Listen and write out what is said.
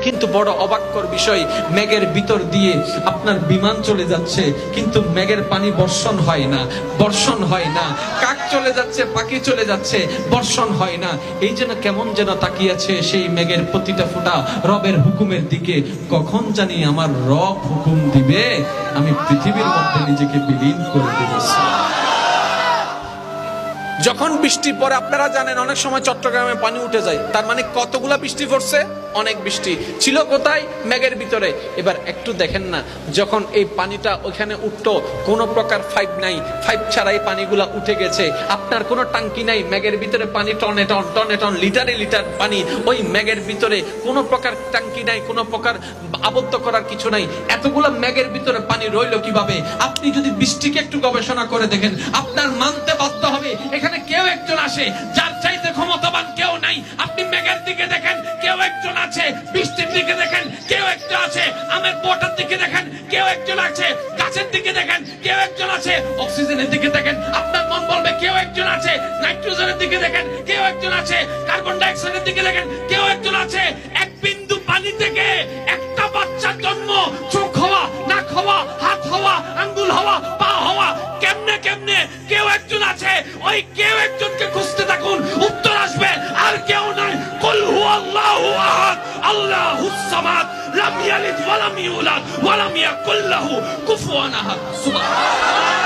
কিন্তু বড় অবাককর বিষয়, মেঘের ভিতর দিয়ে আপনার বিমান চলে যাচ্ছে, কিন্তু মেঘের পানি বর্ষণ হয় না, বর্ষণ হয় না। কাক চলে যাচ্ছে, পাখি চলে যাচ্ছে, বর্ষণ হয় না। এই যেন কেমন যেন তাকিয়েছে সেই মেঘের প্রতিটা ফোঁটা রবের হুকুমের দিকে। কখন জানি আমার রব হুকুম দিবে, আমি পৃথিবীর মধ্যে নিজেকে বিলীন করে দেব। যখন বৃষ্টি পড়ে, আপনারা জানেন অনেক সময় চট্টগ্রামে পানি উঠে যায়, তার মানে কতগুলা বৃষ্টি পড়ছে, অনেক বৃষ্টি ছিল। কোথায়? মেঘের ভিতরে। এবার একটু দেখেন না, যখন এই পানিটা ওইখানে উঠতো, কোনো প্রকার পাইপ নাই, পাইপ ছাড়াই পানিগুলা উঠে গেছে। আপনার কোনো টাঙ্কি নাই, মেঘের ভিতরে পানি টনে টন টনে টন, লিটারে লিটার পানি ওই মেঘের ভিতরে, কোনো প্রকার টাঙ্কি নাই, কোনো প্রকার আবদ্ধ করার কিছু নাই। এতগুলো মেঘের ভিতরে পানি রইল কিভাবে? আপনি যদি বৃষ্টিকে একটু গবেষণা করে দেখেন, আপনার মানতে বাধ্য হবে এখানে কেউ একজন আসে যার চাইতে ক্ষমতাবান কেউ নাই। আপনি মেঘের দিকে দেখেন, কেউ একজন আছে। বৃষ্টির দিকে দেখেন, কেউ একজন আছে। আমের বোটার দিকে দেখেন, কেউ একজন আছে। গাছের দিকে দেখেন, কেউ একজন আছে। অক্সিজেনের দিকে দেখেন, আপনার মন বলবে কেউ একজন আছে। নাইট্রোজেনের দিকে দেখেন, কেউ একজন আছে। কার্বন ডাই অক্সাইডের দিকে দেখেন, কেউ একজন আছে। এক বিন্দু পানি থেকে একটা বাচ্চার জন্ম, চোখ হওয়া, নাক হওয়া, হাত হওয়া, আঙ্গুল হওয়া, পা হওয়া, কেমনে কেমনে কেউ একজন আছে। ওই কেউ একজনকে খুঁজতে থাকুন, উত্তর আসবে। আর কেউ নাই। কুল হুয়াল্লাহু আহাদ, আল্লাহুস সামাদ, লাম ইয়ালিদ ওয়া লাম ইউলাদ ওয়া লাম ইয়াকুল লাহু কুফুয়ান আহাদ। সুবহানাল্লাহ।